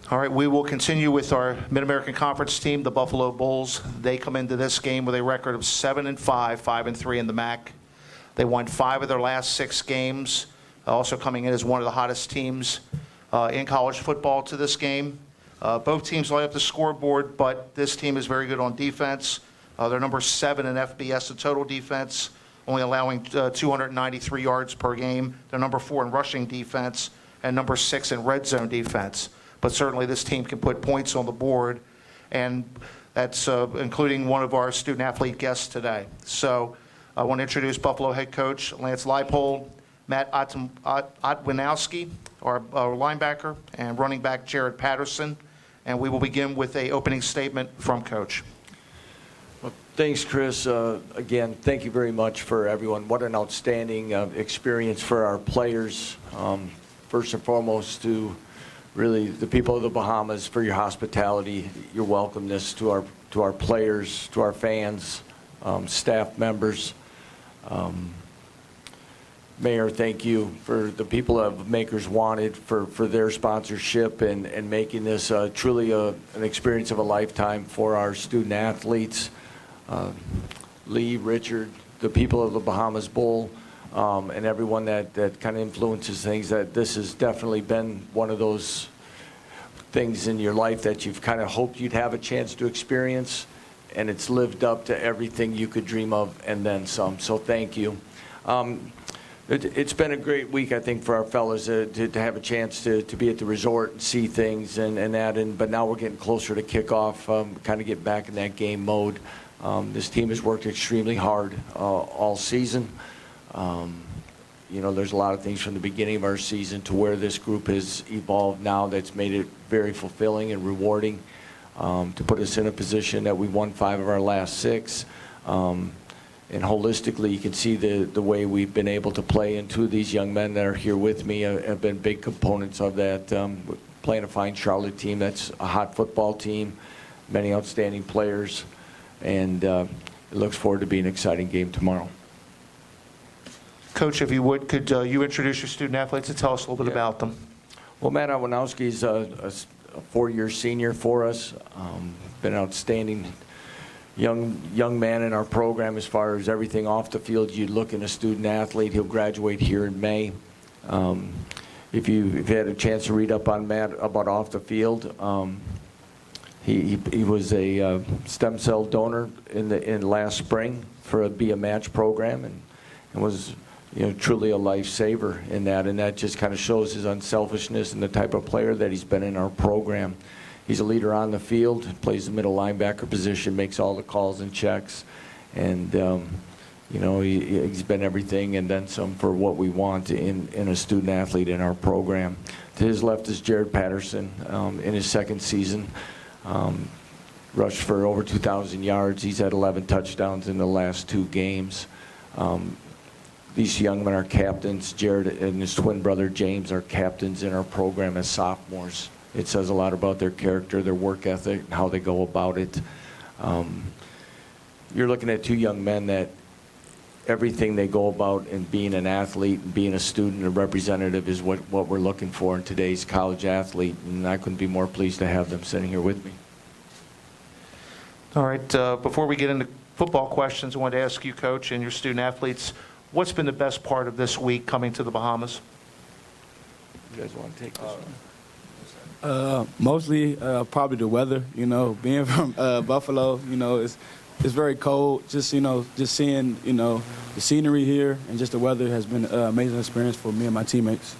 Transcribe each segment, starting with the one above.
All right, we will continue with our Mid-American Conference team, the Buffalo Bulls. They come into this game with a record of 7-5, 5-3 in the MAC. They won 5 of their last 6 games, also coming in as one of the hottest teams in college football to this game. Both teams light up the scoreboard, but this team is very good on defense. They're number 7 in FBS in total defense, only allowing 293 yards per game. They're number 4 in rushing defense and number 6 in red zone defense. But certainly this team can put points on the board, and that's including one of our student-athlete guests today. So I want to introduce Buffalo head coach Lance Leipold, Matt Otwinowski, our linebacker, and running back Jared Patterson. And we will begin with an opening statement from Coach. Well, thanks, Chris. Again, thank you very much for everyone. What an outstanding experience for our players. First and foremost, to really the people of the Bahamas for your hospitality, your welcomeness to our players, to our fans, staff members. Mayor, thank you for the people of Makers Wanted for their sponsorship and making this truly an experience of a lifetime for our student athletes. Lee, Richard, the people of the Bahamas Bowl, and everyone that kind of influences things, that this has definitely been one of those things in your life that you've kind of hoped you'd have a chance to experience, and it's lived up to everything you could dream of and then some. So thank you. It's been a great week, I think, for our fellas to have a chance to be at the resort and see things but now we're getting closer to kickoff, kind of get back in that game mode. This team has worked extremely hard all season. There's a lot of things from the beginning of our season to where this group has evolved now that's made it very fulfilling and rewarding to put us in a position that we won 5 of our last 6. And holistically, you can see the way we've been able to play, and 2 of these young men that are here with me have been big components of that. Playing a fine Charlotte team that's a hot football team, many outstanding players, and it looks forward to being an exciting game tomorrow. Coach, if you would, could you introduce your student athletes and tell us a little bit about them? Well, Matt Otwinowski is a 4-year senior for us. Been an outstanding young man in our program as far as everything off the field. You look at a student athlete, he'll graduate here in May. If you've had a chance to read up on Matt about off the field, he was a stem cell donor in last spring for a Be a Match program, and was truly a lifesaver in that, and that just kind of shows his unselfishness and the type of player that he's been in our program. He's a leader on the field, plays the middle linebacker position, makes all the calls and checks, and he's been everything and then some for what we want in a student athlete in our program. To his left is Jared Patterson in his 2nd season. Rushed for over 2,000 yards. He's had 11 touchdowns in the last 2 games. These young men are captains. Jared and his twin brother James are captains in our program as sophomores. It says a lot about their character, their work ethic, and how they go about it. You're looking at 2 young men that everything they go about in being an athlete and being a student, a representative, is what we're looking for in today's college athlete, and I couldn't be more pleased to have them sitting here with me. All right, before we get into football questions, I wanted to ask you, Coach, and your student athletes, what's been the best part of this week coming to the Bahamas? You guys want to take this one? Mostly probably the weather. Being from Buffalo, it's very cold. Just seeing the scenery here and just the weather has been an amazing experience for me and my teammates.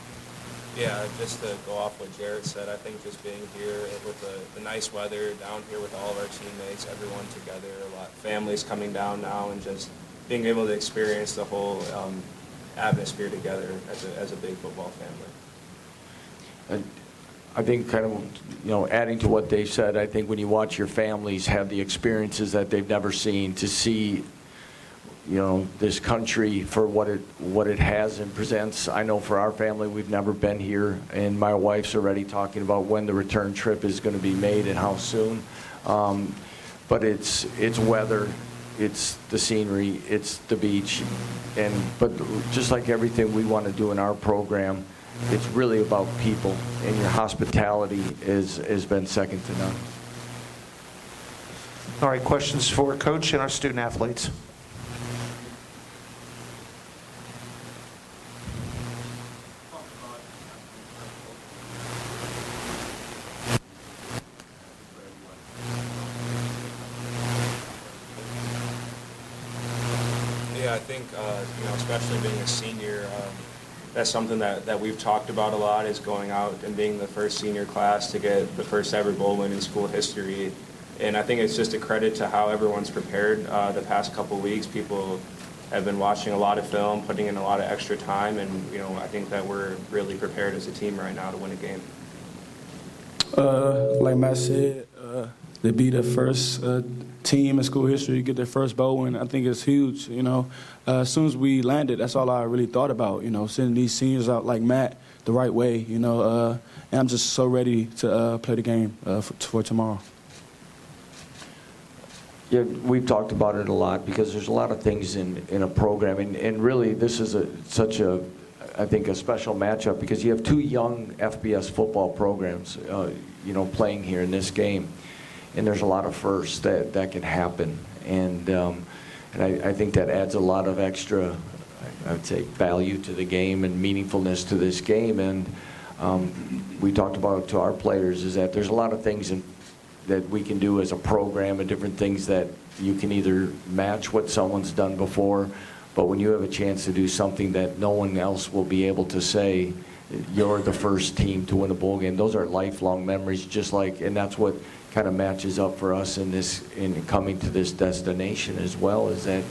Yeah, just to go off what Jared said, I think just being here with the nice weather, down here with all of our teammates, everyone together, a lot families coming down now, and just being able to experience the whole atmosphere together as a big football family. I think kind of, adding to what they said, I think when you watch your families have the experiences that they've never seen, to see, this country for what it has and presents. I know for our family, we've never been here, and my wife's already talking about when the return trip is going to be made and how soon. But it's weather, it's the scenery, it's the beach, but just like everything we want to do in our program, it's really about people, and your hospitality has been second to none. All right, questions for Coach and our student athletes? Yeah, I think, especially being a senior, that's something that we've talked about a lot, is going out and being the first senior class to get the first ever bowl win in school history. And I think it's just a credit to how everyone's prepared the past couple weeks. People have been watching a lot of film, putting in a lot of extra time, and I think that we're really prepared as a team right now to win a game. Like Matt said, to be the first team in school history to get their first bowl win, I think it's huge. As soon as we landed, that's all I really thought about. Sending these seniors out like Matt the right way. And I'm just so ready to play the game for tomorrow. Yeah, we've talked about it a lot because there's a lot of things in a program, and really this is such a, I think, a special matchup because you have two young FBS football programs, playing here in this game, and there's a lot of firsts that can happen, and I think that adds a lot of extra, I would say, value to the game and meaningfulness to this game, and we talked about it to our players is that there's a lot of things that we can do as a program and different things that you can either match what someone's done before, but when you have a chance to do something that no one else will be able to say, you're the first team to win a bowl game, those are lifelong memories, and that's what kind of matches up for us in coming to this destination as well, is that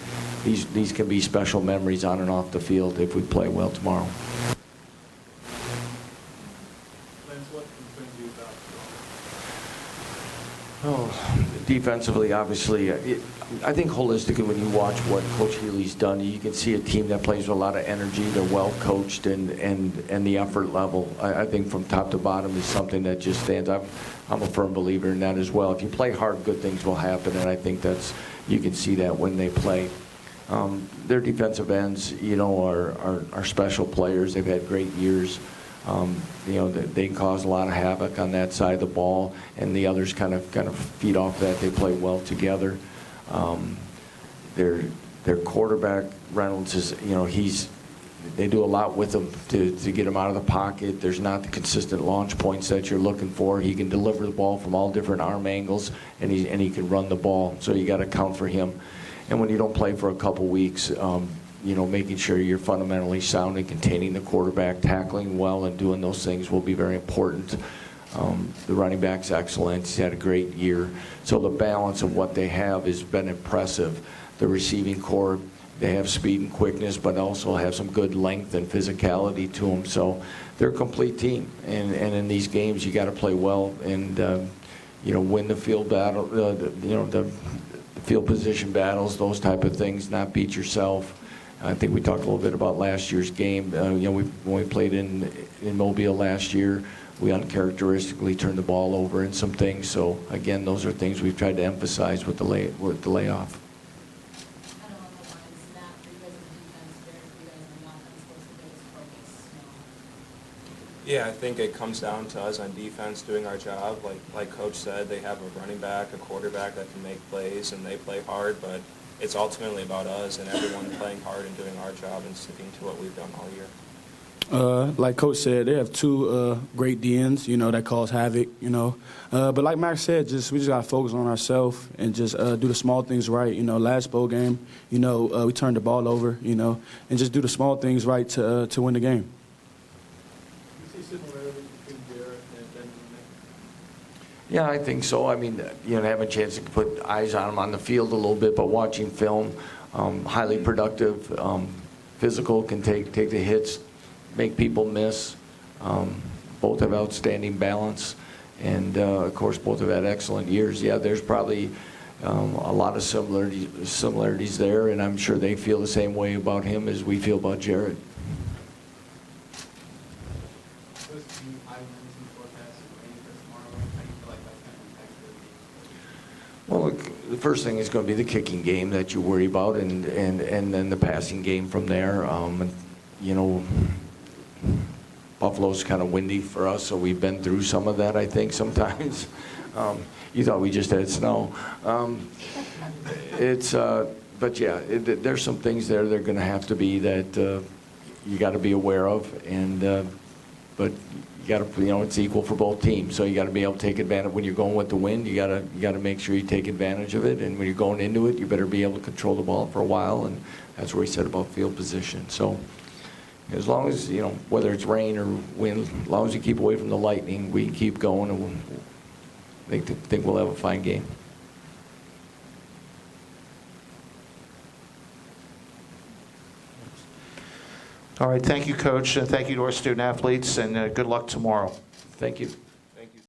these can be special memories on and off the field if we play well tomorrow. Defensively, obviously, I think holistically when you watch what Coach Healy's done, you can see a team that plays with a lot of energy. They're well coached, and the effort level, I think from top to bottom is something that just stands up. I'm a firm believer in that as well. If you play hard, good things will happen, and I think you can see that when they play. Their defensive ends, are special players. They've had great years. They cause a lot of havoc on that side of the ball, and the others kind of feed off that. They play well together. Their quarterback, Reynolds, is, they do a lot with him to get him out of the pocket. There's not the consistent launch points that you're looking for. He can deliver the ball from all different arm angles, and he can run the ball. So you got to count for him. And when you don't play for a couple weeks, making sure you're fundamentally sound and containing the quarterback, tackling well, and doing those things will be very important. The running back's excellent. He's had a great year. So the balance of what they have has been impressive. The receiving core, they have speed and quickness, but also have some good length and physicality to them. So they're a complete team. And in these games, you got to play well and win the field battle. The field position battles, those type of things. Not beat yourself. I think we talked a little bit about last year's game. When we played in Mobile last year, we uncharacteristically turned the ball over in some things. So again, those are things we've tried to emphasize with the layoff. Kind of along the lines, not because of the defense, but because of the offense, what's the biggest focus now? Yeah, I think it comes down to us on defense doing our job. Like Coach said, they have a running back, a quarterback that can make plays, and they play hard, but it's ultimately about us and everyone playing hard and doing our job and sticking to what we've done all year. Like Coach said, they have two great DNs, that cause havoc, But like Max said, we just got to focus on ourselves and just do the small things right. Last bowl game, we turned the ball over, and just do the small things right to win the game. Yeah, I think so. I mean, having a chance to put eyes on them on the field a little bit, but watching film, highly productive, physical, can take the hits, make people miss. Both have outstanding balance, and of course, both have had excellent years. Yeah, there's probably a lot of similarities there, and I'm sure they feel the same way about him as we feel about Jared. Well, the first thing is going to be the kicking game that you worry about, and then the passing game from there. Buffalo Buffalo's kind of windy for us, so we've been through some of that, I think, sometimes. You thought we just had snow. But yeah, there's some things there that are going to have to be that you got to be aware of, but you got to, it's equal for both teams, so you got to be able to take advantage. When you're going with the wind, you got to make sure you take advantage of it, and when you're going into it, you better be able to control the ball for a while, and that's where he said about field position. So as long as, whether it's rain or wind, as long as you keep away from the lightning, we can keep going, and I think we'll have a fine game. All right, thank you, Coach, and thank you to our student athletes, and good luck tomorrow. Thank you.